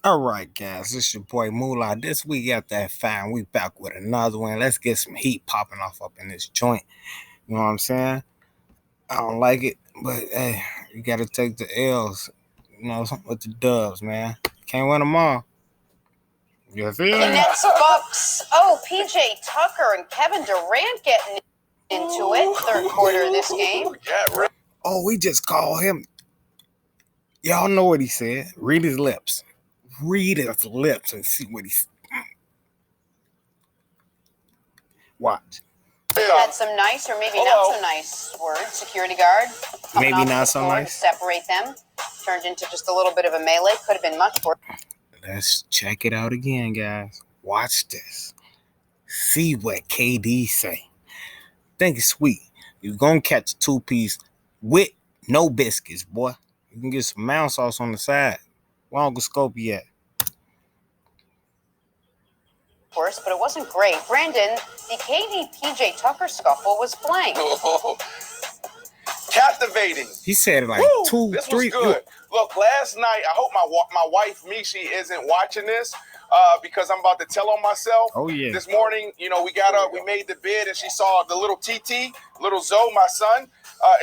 All right, guys, this your boy Mullah. This week after that fine, we back with another one. Let's get some heat popping off up in this joint. You know what I'm saying? I don't like it, but hey, you gotta take the L's. You know, something with the dubs, man. Can't win them all. You feel The me? Nets Bucks. Oh, PJ Tucker and Kevin Durant getting into it. Third quarter of this game. Oh, we just call him. Y'all know what he said. Read his lips. Read his lips and see what he's. Watch. Had some nice or maybe not so nice words. Security guard. Maybe coming not off the so floor to nice. separate them. Turned into just a little bit of a melee. Could have been much worse. Let's check it out again, guys. Watch this. See what KD say. Think it's sweet. You're gonna catch a two-piece with no biscuits, boy. You can get some mouse sauce on the side. Where Uncle Scopey at? Worse, but it wasn't great. Brandon, the KD PJ Tucker scuffle was blank. Captivating. He said it like This three. was good. Look, last night, I hope my wife Mishi isn't watching this because I'm about to tell on myself. Oh yeah. This morning, we got up, we made the bed, and she saw the little TT, little Zoe, my son,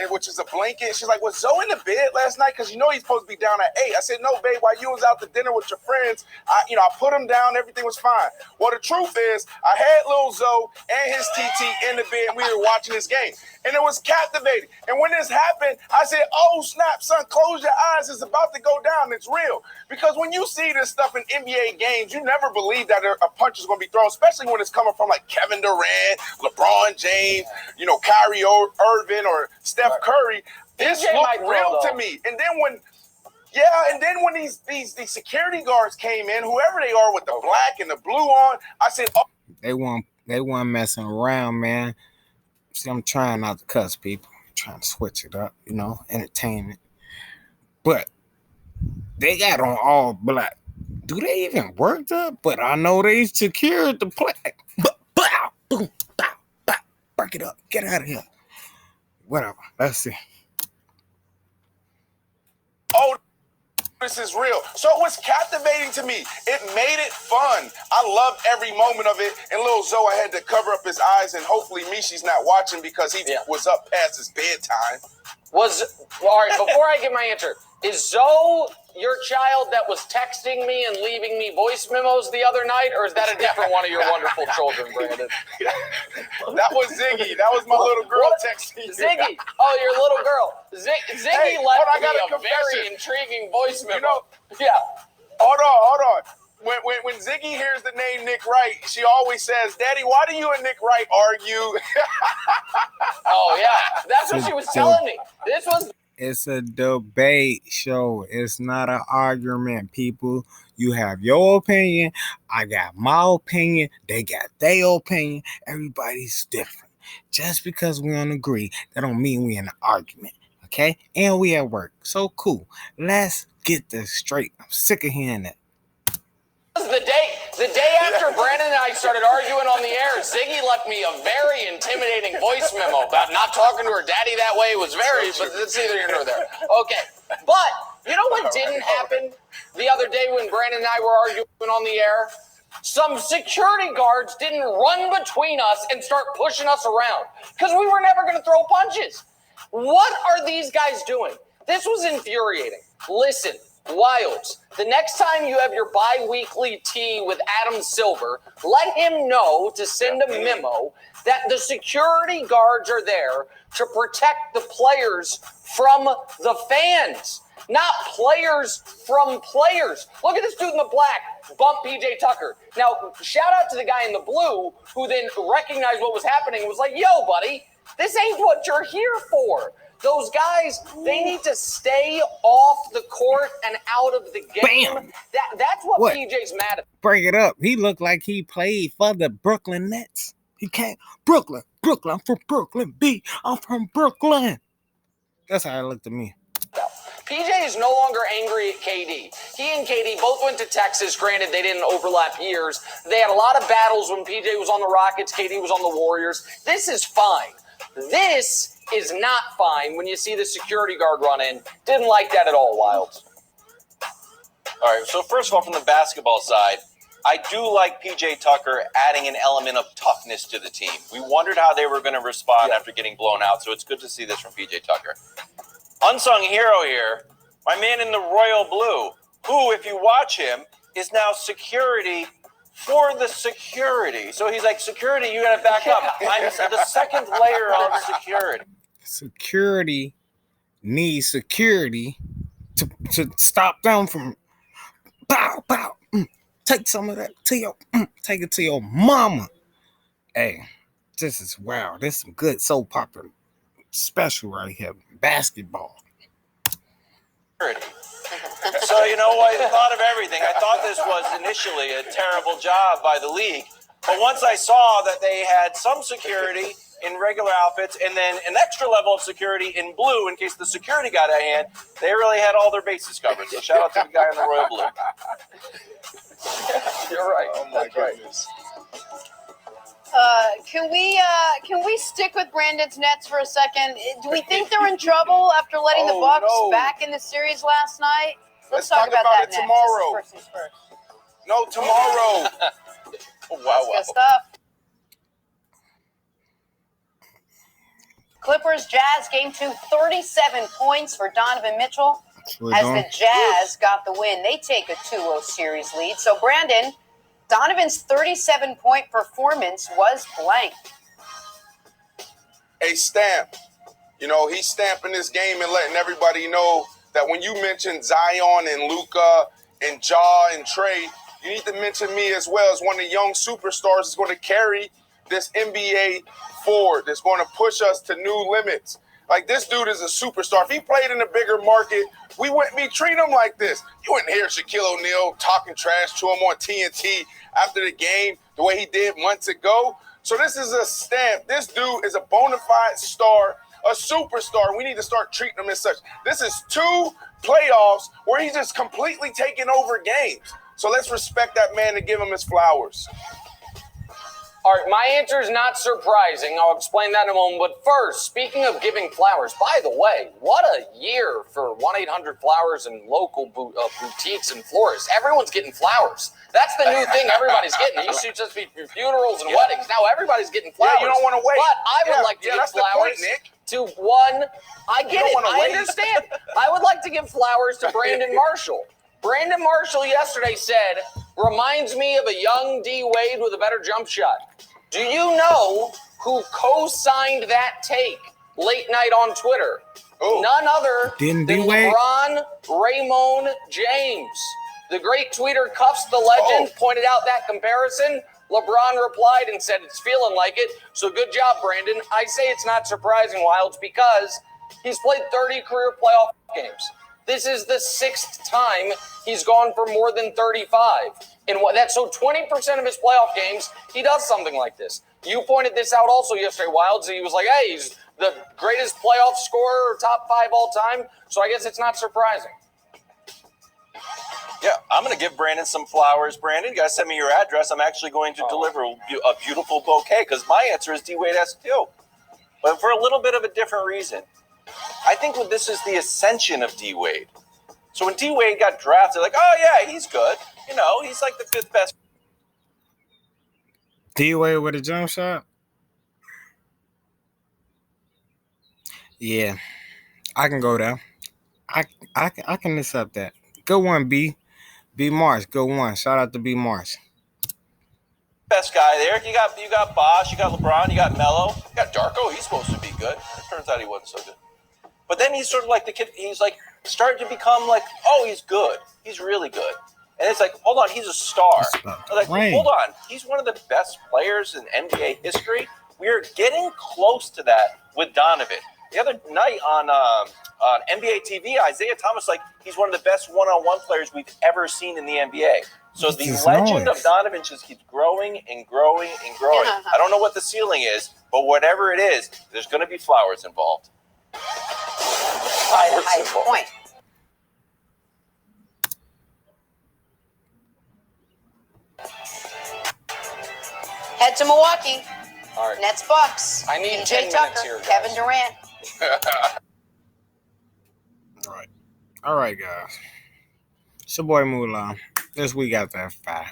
which is a blanket. She's like, "Was Zoe in the bed last night? Because he's supposed to be down at 8." I said, "No, babe. While you was out to dinner with your friends, I put him down. Everything was fine." Well, the truth is, I had little Zoe and his TT in the bed. And we were watching this game, and it was captivating. And when this happened, I said, "Oh snap, son! Close your eyes. It's about to go down. It's real." Because when you see this stuff in NBA games, you never believe that a punch is going to be thrown, especially when it's coming from like Kevin Durant, LeBron James, Kyrie Irving, or Steph Curry. This looked real to me. And then when these security guards came in, whoever they are with the black and the blue on, I said, "Oh." They weren't messing around, man. See, I'm trying not to cuss people. I'm trying to switch it up, entertainment. But they got on all black. Do they even work up? But I know they secured the play. Bow, boom, bow, bow. Break it up. Get out of here. Whatever. Let's see. Oh, this is real. So it was captivating to me. It made it fun. I loved every moment of it. And little Zoe, I had to cover up his eyes, and hopefully Mishi's not watching because he was up past his bedtime. All right, before I give my answer, is Zoe your child that was texting me and leaving me voice memos the other night, or is that a different one of your wonderful children, Brandon? That was Ziggy. That was my little girl texting you. Ziggy. Oh, your little girl. Ziggy left me a very intriguing voice memo. Hold on. When Ziggy hears the name Nick Wright, she always says, "Daddy, why do you and Nick Wright argue?" Oh, yeah. That's what she was telling me. It's a debate show. It's not an argument, people. You have your opinion. I got my opinion. They got their opinion. Everybody's different. Just because we don't agree, that don't mean we in an argument. Okay? And we at work. So cool. Let's get this straight. I'm sick of hearing that. The day after Brandon and I started arguing on the air, Ziggy left me a very intimidating voice memo about not talking to her daddy that way. But it's neither here nor there. Okay. But you know what didn't happen the other day when Brandon and I were arguing on the air? Some security guards didn't run between us and start pushing us around because we were never going to throw punches. What are these guys doing? This was infuriating. Listen. Wilds, the next time you have your bi-weekly tea with Adam Silver, let him know to send a memo that the security guards are there to protect the players from the fans, not players from players. Look at this dude in the black, bump PJ Tucker. Now, shout out to the guy in the blue who then recognized what was happening and was like, "Yo, buddy, this ain't what you're here for." Those guys, they need to stay off the court and out of the game. Bam. That's what PJ's mad at. Break it up. He looked like he played for the Brooklyn Nets. He can't. Brooklyn. I'm from Brooklyn. I'm from Brooklyn. That's how it looked to me. PJ is no longer angry at KD. He and KD both went to Texas. Granted, they didn't overlap years. They had a lot of battles when PJ was on the Rockets, KD was on the Warriors. This is fine. This is not fine when you see the security guard run in. Didn't like that at all, Wilds. All right, so first of all, from the basketball side, I do like P.J. Tucker adding an element of toughness to the team. We wondered how they were going to respond after getting blown out, so it's good to see this from P.J. Tucker. Unsung hero here, my man in the royal blue, who, if you watch him, is now security for the security. So he's like, security, you got to back up. I'm the second layer of security. Security needs security to stop them from pow, pow. Take some of that to your, take it to your mama. Hey, this is wow. This is some good soap opera special right here. Basketball. So, you know, I thought of everything. I thought this was initially a terrible job by the league. But once I saw that they had some security in regular outfits and then an extra level of security in blue in case the security got out of hand, they really had all their bases covered. So shout out to the guy in the royal blue. You're right. Oh my goodness. Can we stick with Brandon's Nets for a second? Do we think they're in trouble after letting the Bucks back in the series last night? Let's talk about that next. tomorrow. This is first things first. No, tomorrow. Wow. Good stuff. Clippers Jazz game 2, 37 points for Donovan Mitchell as the Jazz got the win. They take a 2-0 series lead. So Brandon, Donovan's 37-point performance was blank. A stamp. You know, he's stamping this game and letting everybody know that when you mention Zion and Luka and Ja and Trey, you need to mention me as well as one of the young superstars that's going to carry this NBA forward, that's going to push us to new limits. Like, this dude is a superstar. If he played in a bigger market, we wouldn't be treating him like this. You wouldn't hear Shaquille O'Neal talking trash to him on TNT after the game the way he did months ago. So this is a stamp. This dude is a bona fide star, a superstar. We need to start treating him as such. This is 2 playoffs where he's just completely taking over games. So let's respect that man and give him his flowers. All right, my answer is not surprising. I'll explain that in a moment. But first, speaking of giving flowers, by the way, what a year for 1-800-Flowers and local boutiques and florists. Everyone's getting flowers. That's the new thing everybody's getting. It used to just be funerals and weddings. Now everybody's getting flowers. Yeah, you don't want to wait. But I would like to give that's flowers the point, Nick. to one. I get it. I wait. understand. I would like to give flowers to Brandon Marshall. Brandon Marshall yesterday said, reminds me of a young D. Wade with a better jump shot. Do you know who co-signed that take late night on Twitter? Ooh. None other Didn't than D-Wade? LeBron Raymond James. The great tweeter Cuffs the Legend pointed out that comparison. LeBron replied and said it's feeling like it. So good job, Brandon. I say it's not surprising, Wilds, because he's played 30 career playoff games. This is the 6th time he's gone for more than 35. And that's so 20% of his playoff games, he does something like this. You pointed this out also yesterday, Wilds. He was like, hey, he's the greatest playoff scorer, top 5 all time. So I guess it's not surprising. Yeah, I'm going to give Brandon some flowers. Brandon, you got to send me your address. I'm actually going to deliver a beautiful bouquet because my answer is D-Wade has too. But for a little bit of a different reason. I think this is the ascension of D-Wade. So when D-Wade got drafted, like, oh, yeah, he's good. You know, he's like the 5th best. D-Wade with a jump shot? Yeah, I can go there. I can accept that. Good one, B. B Marsh, good one. Shout out to B Marsh. Best guy there. You got Bosh, you got LeBron, you got Melo, you got Darko. He's supposed to be good. It turns out he wasn't so good. But then he's sort of like the kid. He's like starting to become like, oh, he's good. He's really good. And it's like, hold on, he's a star. Like, hold on, he's one of the best players in NBA history. We are getting close to that with Donovan. The other night on NBA TV, Isaiah Thomas, like, he's one of the best one-on-one players we've ever seen in the NBA. So the legend of Donovan just keeps growing and growing and growing. I don't know what the ceiling is, but whatever it is, there's going to be flowers involved. High point. Head to Milwaukee. All right. Nets Bucks. I need PJ 10 Tucker, minutes here, guys. Kevin Durant. All right, guys. It's your boy Mullah. This week after F5.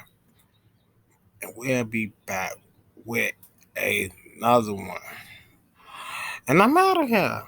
And we'll be back with another one. And I'm out of here.